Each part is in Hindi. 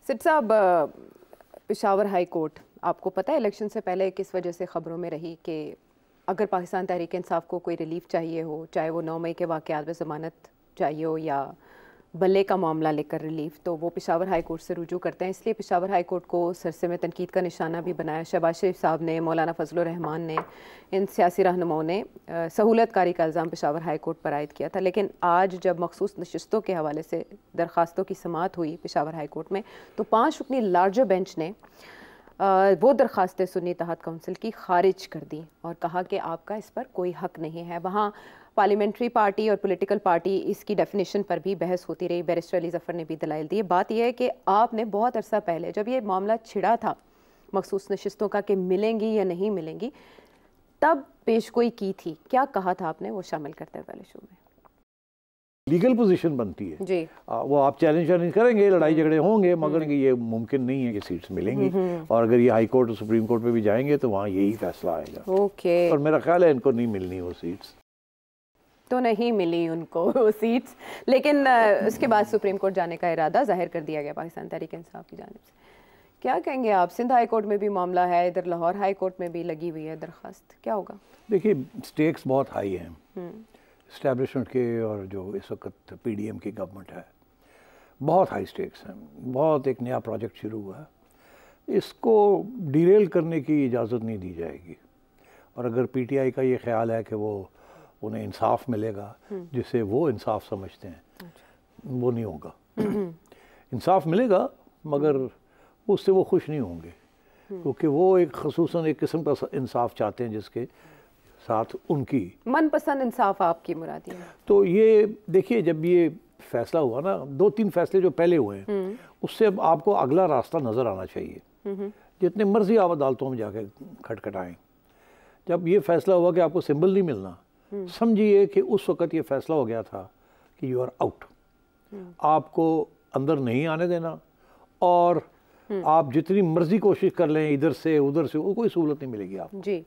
सिट साहब, पेशावर हाई कोर्ट आपको पता है इलेक्शन से पहले किस वजह से ख़बरों में रही कि अगर पाकिस्तान तहरीक इंसाफ को कोई रिलीफ चाहिए हो, चाहे वो 9 मई के वाक़यात में ज़मानत चाहिए हो या बल्ले का मामला लेकर रिलीफ, तो वो पेशावर हाई कोर्ट से रुजू करते हैं। इसलिए पेशावर हाई कोर्ट को सरसे में तनकीद का निशाना भी बनाया। शहबाज शरीफ साहब ने, मौलाना फजलुर रहमान ने, इन सियासी रहनुमाओं ने सहूलत कारी का इल्ज़ाम पेशावर हाई कोर्ट पर आयद किया था। लेकिन आज जब मखसूस नशिस्तों के हवाले से दरख्वास्तों की समाअत हुई पेशावर हाई कोर्ट में, तो 5 रुकनी लार्जर बेंच ने वो दरख्वास्तें सुन्नी इत्तेहाद काउंसिल की खारिज कर दी और कहा कि आपका इस पर कोई हक नहीं है। वहाँ पार्लियामेंट्री पार्टी और पॉलिटिकल पार्टी इसकी डेफिनेशन पर भी बहस होती रही। बैरिस्टर अली ज़फ़र ने भी दलाइल दिए। बात यह है कि आपने बहुत अरसा पहले जब ये मामला छिड़ा था मखसूस नशिस्तों का कि मिलेंगी या नहीं मिलेंगी, तब पेशगोई की थी। क्या कहा था आपने, वो शामिल करते हैं पहले शो में। लीगल पोजीशन बनती है जी। वो आप चैलेंज करेंगे, लड़ाई झगड़े होंगे, मगर ये मुमकिन नहीं है कि सीट्स मिलेंगी। और अगर ये हाई कोर्ट और सुप्रीम कोर्ट पे भी जाएंगे तो वहाँ यही फैसला आएगा। ओके। और मेरा ख्याल है इनको नहीं मिलनी वो सीट्स। तो नहीं मिली उनको वो सीट्स, लेकिन उसके बाद सुप्रीम कोर्ट जाने का इरादा जाहिर कर दिया गया पाकिस्तान तहरीक इंसाफ की जानिब से। क्या कहेंगे आप? सिंध हाई कोर्ट में भी मामला है, इधर लाहौर हाई कोर्ट में भी लगी हुई है दरख्वास्त, क्या होगा? देखिए, स्टेक्स बहुत हाई हैं इस्टेब्लिशमेंट के, और जो इस वक्त PDM की गवर्नमेंट है, बहुत हाई स्टेक्स हैं। बहुत एक नया प्रोजेक्ट शुरू हुआ है, इसको डिरेल करने की इजाज़त नहीं दी जाएगी। और अगर PTI का ये ख्याल है कि वो उन्हें इंसाफ मिलेगा जिसे वो इंसाफ समझते हैं, वो नहीं होगा। इंसाफ मिलेगा मगर उससे वो खुश नहीं होंगे, क्योंकि वो एक खसूसन एक किस्म का इंसाफ चाहते हैं जिसके साथ उनकी मनपसंद इंसाफ आपकी मुरादी है। तो ये देखिए, जब ये फैसला हुआ ना, 2-3 फैसले जो पहले हुए हैं उससे अब आपको अगला रास्ता नज़र आना चाहिए। जितने मर्जी आप अदालतों में जाके खटखटाएं, जब ये फैसला हुआ कि आपको सिंबल नहीं मिलना, समझिए कि उस वक़्त ये फैसला हो गया था कि यू आर आउट, आपको अंदर नहीं आने देना, और आप जितनी मर्जी कोशिश कर लें इधर से उधर से, कोई सहूलत नहीं मिलेगी आपको जी।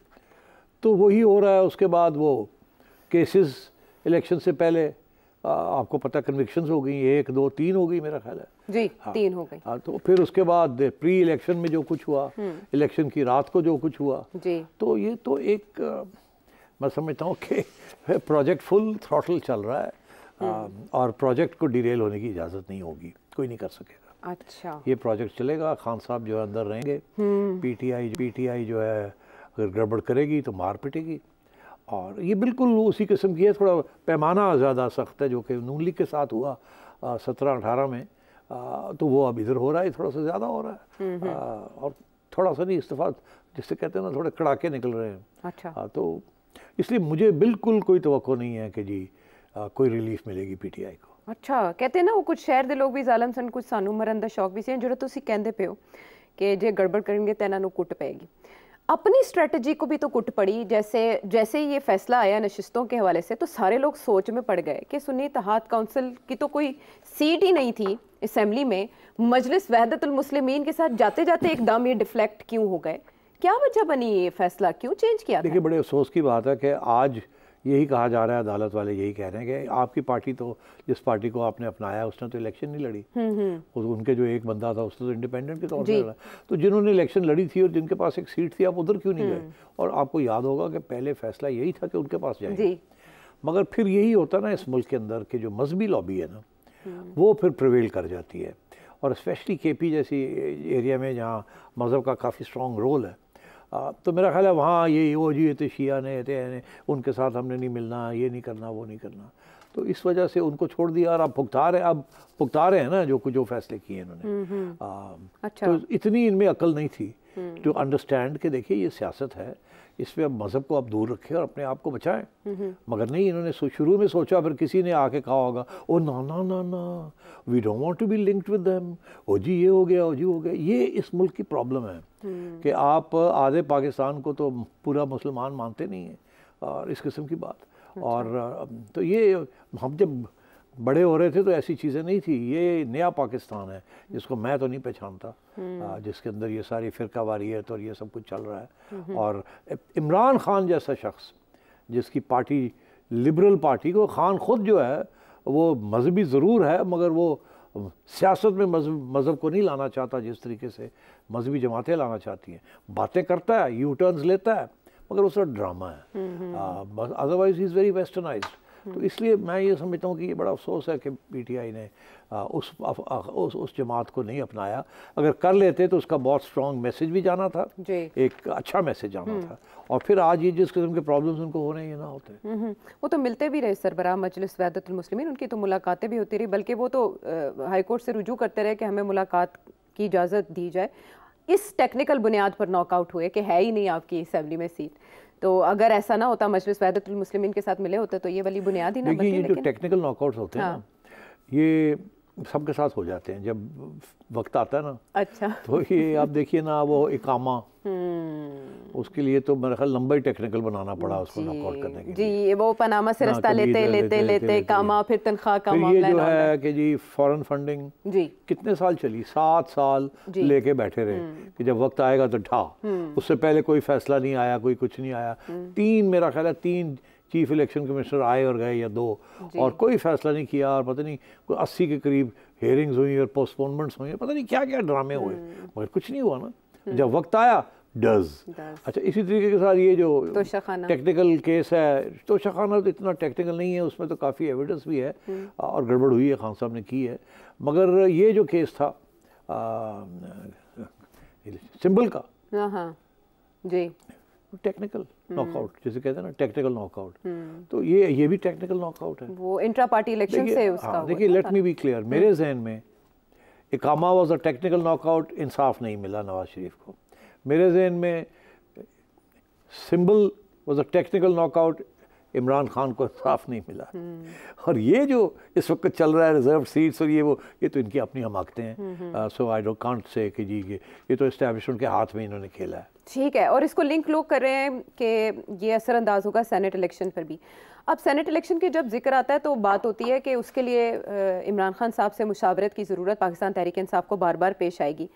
तो वही हो रहा है। उसके बाद वो केसेस इलेक्शन से पहले आपको पता कन्विक्शंस हो गई, 1, 2, 3 हो गई मेरा ख्याल है जी। 3 हो गई। हाँ, तो फिर उसके बाद प्री इलेक्शन में जो कुछ हुआ, इलेक्शन की रात को जो कुछ हुआ जी, तो ये तो एक मैं समझता हूँ कि प्रोजेक्ट फुल थ्रॉटल चल रहा है, और प्रोजेक्ट को डिरेल होने की इजाज़त नहीं होगी, कोई नहीं कर सकेगा। अच्छा, ये प्रोजेक्ट चलेगा, खान साहब जो है अंदर रहेंगे, PTI जो है अगर गड़बड़ करेगी तो मार पिटेगी। और ये बिल्कुल उसी किस्म की है, थोड़ा पैमाना ज़्यादा सख्त है जो कि नून लीग के साथ हुआ 17-18 में, तो वो अब इधर हो रहा है, थोड़ा सा ज़्यादा हो रहा है। और थोड़ा सा नहीं, इस्तीफा जिससे कहते हैं ना, थोड़े कड़ाके निकल रहे हैं। अच्छा। तो इसलिए मुझे बिल्कुल कोई तवक्को नहीं है कि जी कोई रिलीफ मिलेगी PTI को। अच्छा, कहते हैं ना वो कुछ शहर दे लोग भी जालम सन, कुछ सानू मरन दा शौक भी सी, जो तुसी कहंदे पे हो कि जे गड़बड़ करेंगे तो इन्हां नूं कुट पेगी। अपनी स्ट्रेटजी को भी तो कुट पड़ी। जैसे ये फैसला आया नशिस्तों के हवाले से, तो सारे लोग सोच में पड़ गए कि सुन्नी इत्तेहाद काउंसिल की तो कोई सीट ही नहीं थी असेंबली में, मजलिस वहदतुल मुस्लिमीन के साथ जाते जाते एकदम ये डिफ्लेक्ट क्यों हो गए? क्या वजह बनी ये फैसला, क्यों चेंज किया? देखिए, बड़े अफसोस की बात है कि आज यही कहा जा रहा है, अदालत वाले यही कह रहे हैं कि आपकी पार्टी तो, जिस पार्टी को आपने अपनाया उसने तो इलेक्शन नहीं लड़ी, उनके जो एक बंदा था उसने तो इंडिपेंडेंट के तौर पर लड़ा। तो जिन्होंने इलेक्शन लड़ी थी और जिनके पास एक सीट थी, आप उधर क्यों नहीं गए? और आपको याद होगा कि पहले फैसला यही था कि उनके पास जाएंगे, मगर फिर यही होता ना इस मुल्क के अंदर कि जो मजहबी लॉबी है ना, वो फिर प्रिवेल कर जाती है। और स्पेशली KP जैसी एरिया में जहाँ मज़हब का काफ़ी स्ट्रॉन्ग रोल है, तो मेरा ख्याल है वहाँ ये वो जी तो शिया ने उनके साथ हमने नहीं मिलना, ये नहीं करना, वो नहीं करना, तो इस वजह से उनको छोड़ दिया। और अब भुगता रहे हैं ना जो फैसले किए इन्होंने। अच्छा। तो इतनी इनमें अकल नहीं थी टू अंडरस्टैंड कि देखिए ये सियासत है, इसमें अब मज़हब को आप दूर रखें और अपने आप को बचाएं। मगर नहीं, इन्होंने शुरू में सोचा, फिर किसी ने आके कहा होगा, ओ ना ना ना ना, we don't want to be linked with them, ओ जी ये हो गया, ओ जी हो गया। ये इस मुल्क की प्रॉब्लम है कि आप आधे पाकिस्तान को तो पूरा मुसलमान मानते नहीं हैं, और इस किस्म की बात। और तो ये हम जब बड़े हो रहे थे तो ऐसी चीज़ें नहीं थी। ये नया पाकिस्तान है जिसको मैं तो नहीं पहचानता, जिसके अंदर ये सारी फ़िरका वारियत और ये सब कुछ चल रहा है। और इमरान खान जैसा शख्स जिसकी पार्टी लिबरल पार्टी को, खान खुद जो है वो मजहबी ज़रूर है मगर वो सियासत में मज़हब को नहीं लाना चाहता जिस तरीके से मजहबी जमातें लाना चाहती हैं। बातें करता है, यू टर्न्स लेता है, मगर उसका ड्रामा है, otherwise he is very westernised. तो इसलिए मैं ये समझता हूँ कि ये बड़ा अफसोस है कि पीटीआई ने उस जमात को नहीं अपनाया। अगर कर लेते तो उसका बहुत स्ट्रॉन्ग मैसेज भी जाना था, एक अच्छा मैसेज जाना था, और फिर आज ये जिस किस्म के प्रॉब्लम्स उनको होने ये ना होते। वो तो मिलते भी रहे सरबराह मजलिस वहदतुल मुस्लिमीन, उनकी तो मुलाकातें भी होती रही, बल्कि वो तो हाईकोर्ट से रुजू करते रहे कि हमें मुलाकात की इजाज़त दी जाए। इस टेक्निकल बुनियाद पर नॉकआउट हुए कि है ही नहीं आपकी असेंबली में सीट। तो अगर ऐसा ना होता, मजलिस वहदतुल मुस्लिमीन के साथ मिले होते, तो ये वाली बुनियाद ही ना बनती। ये जो टेक्निकल नॉकआउट्स होते हैं ना, ये सबके साथ हो जाते हैं जब वक्त आता है ना। अच्छा। तो ये आप देखिए ना, वो इकामा, उसके लिए तो मेरा ख्याल लंबा ही टेक्निकल बनाना पड़ा उसको नॉकआउट करने के लिए। जी, वो पनामा से रास्ता लेते इकामा, फिर तनख्वाह का मामला। ये जो है कि जी फॉरेन फंडिंग जी कितने साल चली, 7 साल लेके बैठे रहे कि जब वक्त आएगा तो ढा। उससे पहले कोई फैसला नहीं आया, कोई कुछ नहीं आया। मेरा ख्याल है 3 चीफ इलेक्शन कमिश्नर आए और गए या 2, और कोई फैसला नहीं किया, और पता नहीं कोई 80 के करीब हेयरिंग्स हुई और पोस्टपोनमेंट्स हुई, पता नहीं क्या क्या ड्रामे हुए, मगर कुछ नहीं हुआ ना। जब वक्त आया डज। अच्छा, इसी तरीके के साथ ये जो टेक्निकल केस है, तोशाखाना तो इतना टेक्निकल नहीं है, उसमें तो काफ़ी एविडेंस भी है और गड़बड़ हुई है, खान साहब ने की है। मगर ये जो केस था सिंबल का, जी, टेक्निकल नॉकआउट जिसे कहते हैं ना, टेक्निकल नॉकआउट, तो ये भी टेक्निकल नॉकआउट है। वो इंट्रा पार्टी इलेक्शन से उसका देखिए, लेट मी बी क्लियर, मेरे जहन में इकामा वाज अ टेक्निकल नॉकआउट, इंसाफ नहीं मिला नवाज शरीफ को। मेरे जहन में symbol was a technical knockout, Imran Khan को इंसाफ नहीं मिला। और ये जो इस वक्त चल रहा है रिजर्व सीट्स और ये तो इनकी अपनी हमाकतें हैं। सो आई डोंट कांट से कि जी ये तो एस्टैब्लिशमेंट के हाथ में इन्होंने खेला है। ठीक है, और इसको लिंक लोग कर रहे हैं कि ये असरअंदाज होगा सेनेट इलेक्शन पर भी। अब सेनेट इलेक्शन के जब जिक्र आता है तो बात होती है कि उसके लिए इमरान खान साहब से मुशावरत की ज़रूरत पाकिस्तान तहरीक इंसाफ को बार बार पेश आएगी।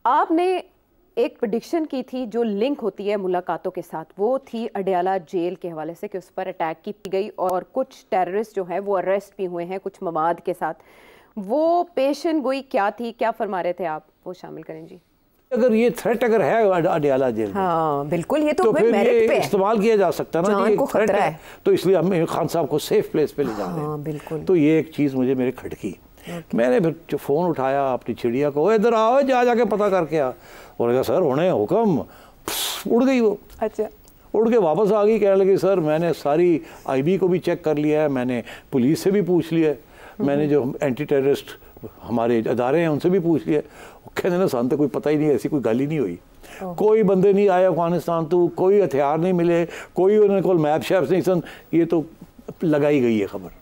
आपने एक प्रेडिक्शन की थी जो लिंक होती है मुलाकातों के साथ, वो थी अडयाला जेल के हवाले से कि उस पर अटैक की गई और कुछ टेररिस्ट जो हैं वो अरेस्ट भी हुए हैं कुछ मवाद के साथ। वो पेशन गोई क्या थी, क्या फरमा रहे थे आप, वो शामिल करें जी। अगर ये थ्रेट अगर है अडयाला जेल, हाँ बिल्कुल, ये तो फिर ये इस्तेमाल किया जा सकता है ना, ये थ्रेट है, तो इसलिए हम खान साहब को सेफ प्लेस पे ले जा रहे हैं। बिल्कुल। तो ये एक चीज़ मुझे मेरे खटकी। मैंने फिर जो फ़ोन उठाया अपनी चिड़िया को, इधर आओ, जाके पता करके आ। और कहा सर होने हुक्म, उड़ गई वो। अच्छा। उड़ के वापस आ गई, कहने लगी सर मैंने सारी IB को भी चेक कर लिया है, मैंने पुलिस से भी पूछ लिया है, मैंने जो एंटी टेररिस्ट हमारे अदारे हैं उनसे भी पूछ लिया। कहने ना सान तो कोई पता ही नहीं, ऐसी कोई गल ही नहीं हुई, कोई बंदे नहीं आए अफगानिस्तान, तो कोई हथियार नहीं मिले, कोई उन्होंने कोई मैप शैप नहीं सन। ये तो लगाई गई है खबर।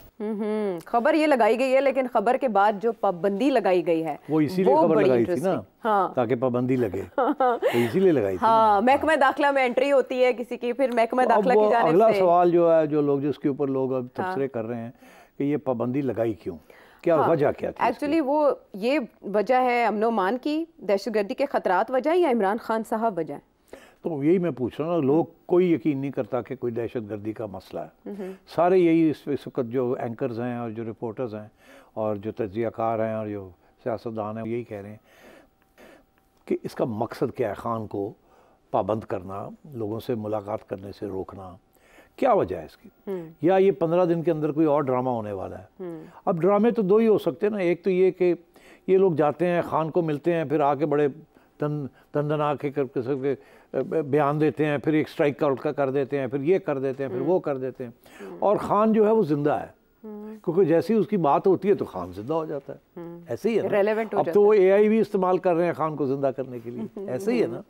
खबर ये लगाई गई है, लेकिन खबर के बाद जो पाबंदी लगाई गई है वो इसीलिए खबर लगाई थी ना। हाँ। ताकि पाबंदी लगे। तो इसीलिए लगाई थी। हाँ, महकमा दाखिला में एंट्री होती है किसी की, फिर महकमा दाखिला की जानिब से अगला सवाल जो है, जो लोग जिसके ऊपर लोग अब तबसरे कर रहे हैं कि ये पाबंदी लगाई क्यों, क्या वजह क्या थी? एक्चुअली वो ये वजह है अमन-ओ-मान की, दहशतगर्दी के खतरात वजह, या इमरान खान साहब वजह? तो यही मैं पूछ रहा हूँ, लोग कोई यकीन नहीं करता कि कोई दहशतगर्दी का मसला है। सारे यही इस वक्त जो एंकर्स हैं और जो रिपोर्टर्स हैं और जो तज्ज़ियाकार हैं और जो सियासतदान हैं, यही कह रहे हैं कि इसका मकसद क्या है, खान को पाबंद करना, लोगों से मुलाकात करने से रोकना, क्या वजह है इसकी? या ये 15 दिन के अंदर कोई और ड्रामा होने वाला है? अब ड्रामे तो 2 ही हो सकते हैं ना, एक तो ये कि ये लोग जाते हैं, खान को मिलते हैं, फिर आके बड़े दंदना के बयान देते हैं, फिर एक स्ट्राइक का कर देते हैं, फिर ये कर देते हैं, फिर वो कर देते हैं, और खान जो है वो जिंदा है, क्योंकि जैसे ही उसकी बात होती है तो खान जिंदा हो जाता है। ऐसे ही है ना, अब तो वो AI भी इस्तेमाल कर रहे हैं खान को जिंदा करने के लिए, ऐसे ही है ना।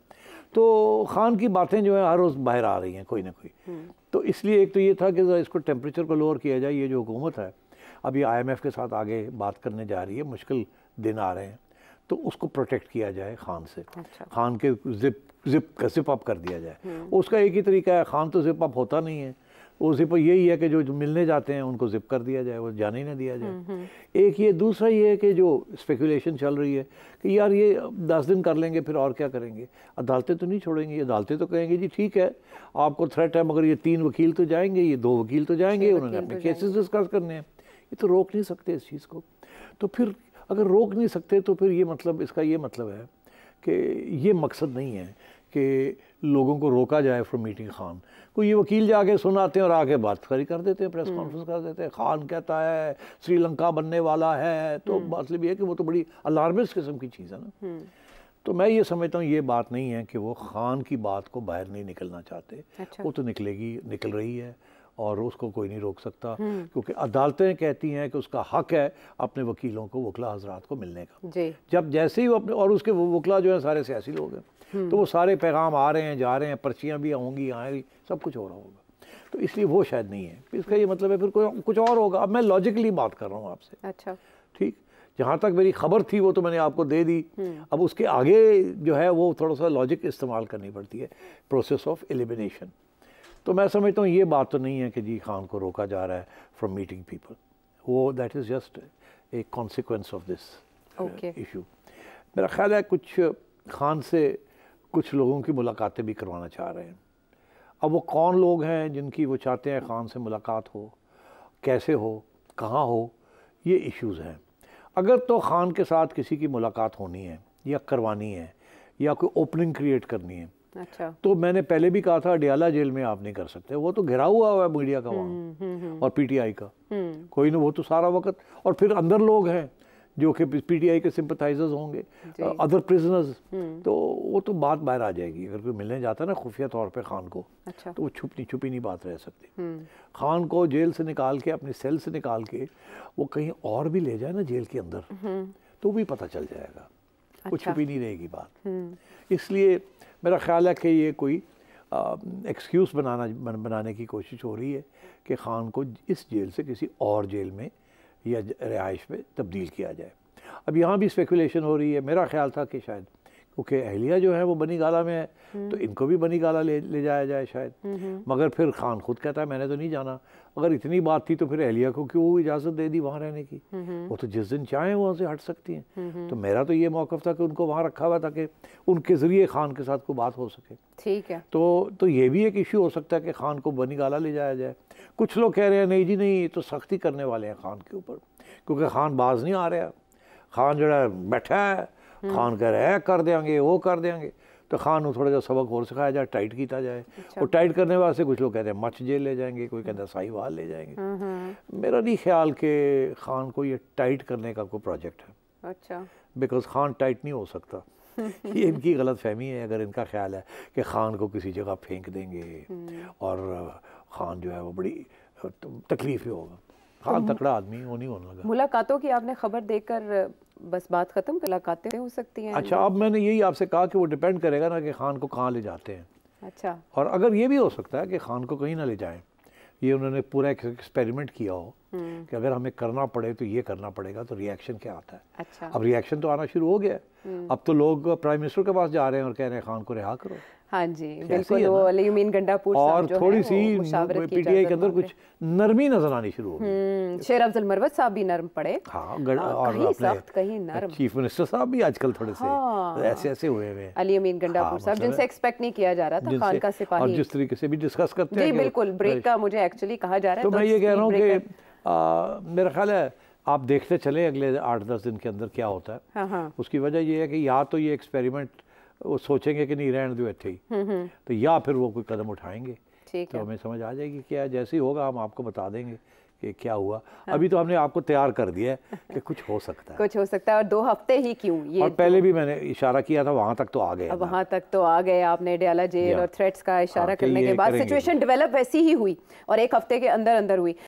तो खान की बातें जो है हर रोज़ बाहर आ रही हैं कोई ना कोई। तो इसलिए एक तो ये था कि इसको टेम्परेचर को लोअर किया जाए। ये जो हुकूमत है अब ये IMF के साथ आगे बात करने जा रही है, मुश्किल दिन आ रहे हैं, तो उसको प्रोटेक्ट किया जाए खान से। अच्छा। खान के जिप अप कर दिया जाए। उसका एक ही तरीका है, खान तो जिप अप होता नहीं है, वो जिप यही है कि जो मिलने जाते हैं उनको जिप कर दिया जाए, वो जाने ही ना दिया जाए। एक ये, दूसरा ये है कि जो स्पेकुलेशन चल रही है कि यार ये 10 दिन कर लेंगे फिर और क्या करेंगे, अदालतें तो नहीं छोड़ेंगी, अदालतें तो कहेंगी जी ठीक है आपको थ्रेट है, मगर ये 3 वकील तो जाएंगे, ये 2 वकील तो जाएंगे, उन्होंने अपने केसेस डिस्कस करने हैं, ये तो रोक नहीं सकते इस चीज़ को। तो फिर अगर रोक नहीं सकते तो फिर ये मतलब, इसका ये मतलब है कि ये मकसद नहीं है कि लोगों को रोका जाए फ्रॉम मीटिंग खान। कोई ये वकील जाके सुनाते हैं और आके बात कर देते हैं, प्रेस कॉन्फ्रेंस कर देते हैं, खान कहता है श्रीलंका बनने वाला है, तो मतलब ये है कि वो तो बड़ी अलार्मिस्ट किस्म की चीज़ है ना। तो मैं ये समझता हूँ ये बात नहीं है कि वो खान की बात को बाहर नहीं निकलना चाहते। अच्छा। वो तो निकल रही है और उसको कोई नहीं रोक सकता, क्योंकि अदालतें कहती हैं कि उसका हक है अपने वकीलों को, वकला हजरात को मिलने का जी। जब जैसे ही वो अपने, और उसके वो वकला जो है सारे सियासी लोग हैं, तो वो सारे पैगाम आ रहे हैं, जा रहे हैं, पर्चियाँ भी आऊँगी, आएंगी, सब कुछ हो रहा होगा। तो इसलिए वो शायद नहीं है, इसका ये मतलब है फिर कोई कुछ और होगा। अब मैं लॉजिकली बात कर रहा हूँ आपसे। अच्छा, ठीक, जहाँ तक मेरी खबर थी वो तो मैंने आपको दे दी। अब उसके आगे जो है वो थोड़ा सा लॉजिक इस्तेमाल करनी पड़ती है, प्रोसेस ऑफ एलिमिनेशन। तो मैं समझता हूँ ये बात तो नहीं है कि जी खान को रोका जा रहा है फ्रॉम मीटिंग पीपल, वो that is just a consequence of this issue. मेरा ख्याल है कुछ खान से कुछ लोगों की मुलाकातें भी करवाना चाह रहे हैं। अब वो कौन लोग हैं जिनकी वो चाहते हैं खान से मुलाकात हो, कैसे हो, कहाँ हो, ये इश्यूज़ हैं। अगर तो खान के साथ किसी की मुलाकात होनी है या करवानी है या कोई ओपनिंग क्रिएट करनी है, अच्छा, तो मैंने पहले भी कहा था अडियाला जेल में आप नहीं कर सकते, वो तो घिरा हुआ है मीडिया का वहाँ और पीटीआई का, कोई ना, वो तो सारा वक्त, और फिर अंदर लोग हैं जो कि पीटीआई के सिंपथाइजर्स होंगे, अदर प्रिजनर्स, तो वो तो बात बाहर आ जाएगी। अगर कोई मिलने जाता है ना खुफिया तौर पे खान को, अच्छा, तो वो छुपी नहीं बात रह सकती। खान को जेल से निकाल के, अपनी सेल से निकाल के वो कहीं और भी ले जाए ना जेल के अंदर, तो भी पता चल जाएगा, वो छुपी नहीं रहेगी बात। इसलिए मेरा ख्याल है कि ये कोई एक्सक्यूज़ बनाने की कोशिश हो रही है कि खान को इस जेल से किसी और जेल में या रिहाइश में तब्दील किया जाए। अब यहाँ भी स्पेकुलेशन हो रही है, मेरा ख्याल था कि शायद क्योंकि अहलिया जो है वो बनी गाला में है, तो इनको भी बनी गाला ले जाया जाए शायद, मगर फिर खान खुद कहता है मैंने तो नहीं जाना। अगर इतनी बात थी तो फिर अहलिया को क्यों इजाज़त दे दी वहाँ रहने की, वो तो जिस दिन चाहें वहाँ से हट सकती हैं। तो मेरा तो ये मौक़िफ़ था कि उनको वहाँ रखा हुआ ताकि उनके ज़रिए खान के साथ कोई बात हो सके। ठीक है, तो ये भी एक इशू हो सकता है कि खान को बनी गाला ले जाया जाए। कुछ लोग कह रहे हैं नहीं जी नहीं, तो सख्ती करने वाले हैं खान के ऊपर, क्योंकि खान बाज नहीं आ रहा, खान जो बैठा है, खान कह रहे हैं कर देंगे, वो कर देंगे, तो खान को थोड़ा सा सबक और सिखाया जाए, टाइट किया जाए। अच्छा। और टाइट करने वास्ते कुछ लोग कहते हैं मच जेल ले जाएंगे, कोई कहता है साहिवाल ले जाएंगे। मेरा नहीं ख्याल कि खान को ये टाइट करने का कोई प्रोजेक्ट है। अच्छा, बिकॉज खान टाइट नहीं हो सकता। ये इनकी गलत फहमी है। अगर इनका ख्याल है कि खान को किसी जगह फेंक देंगे और खान जो है वो बड़ी तकलीफ ही होगा, खान तकड़ा आदमी वो नहीं होने लगा। मुलाकातों की आपने खबर देकर बस बात खत्म, मुलाकातें हो सकती हैं। अच्छा, अब मैंने यही आपसे कहा कि वो डिपेंड करेगा ना कि खान को कहाँ ले जाते हैं। अच्छा, और अगर ये भी हो सकता है कि खान को कहीं ना ले जाएं, ये उन्होंने पूरा एक एक्सपेरिमेंट किया हो कि अगर हमें करना पड़े तो ये करना पड़ेगा, तो रिएक्शन क्या आता है। अच्छा, अब रिएक्शन तो आना शुरू हो गया। अब तो लोग प्राइम मिनिस्टर के पास जा रहे हैं और कह रहे हैं खान को रिहा करो। हाँ जी बिल्कुल, वो अलीमीन गंडापुर और थोड़ी सी पीटीआई के अंदर कुछ नरमी नजर आनी शुरू हो गई। शेर अफजल मरवत साहब भी नरम पड़े। हाँ, और कहीं सख्त कहीं नरम। चीफ मिनिस्टर साहब भी आजकल थोड़े से ऐसे हुए हैं। अलीमीन गंडापुर साहब जिनसे एक्सपेक्ट नहीं किया जा रहा था खान का सिपाही, और जिस तरीके से भी डिस्कस करते हैं। जी बिल्कुल, ब्रेक का मुझे एक्चुअली कहा जा रहा है। तो मैं ये कह रहा हूँ कि मेरा ख्याल है आप देखते चले अगले 8-10 दिन के अंदर क्या होता है। उसकी वजह ये है कि या तो ये एक्सपेरिमेंट वो सोचेंगे कि नहीं रहने दो ऐसे ही, तो या फिर वो कोई कदम उठाएंगे। तो हमें समझ आ जाएगी क्या, जैसे ही होगा हम आपको बता देंगे कि क्या हुआ। हाँ। अभी तो हमने आपको तैयार कर दिया है कि कुछ हो सकता है, कुछ हो सकता है, और 2 हफ्ते ही क्यों, ये और पहले भी मैंने इशारा किया था, वहाँ तक तो आ गए। अब वहाँ तक तो आ गए आपने, अडियाला जेल और थ्रेट्स का इशारा करने के बाद सिचुएशन डेवलप वैसी ही हुई और 1 हफ्ते के अंदर अंदर हुई।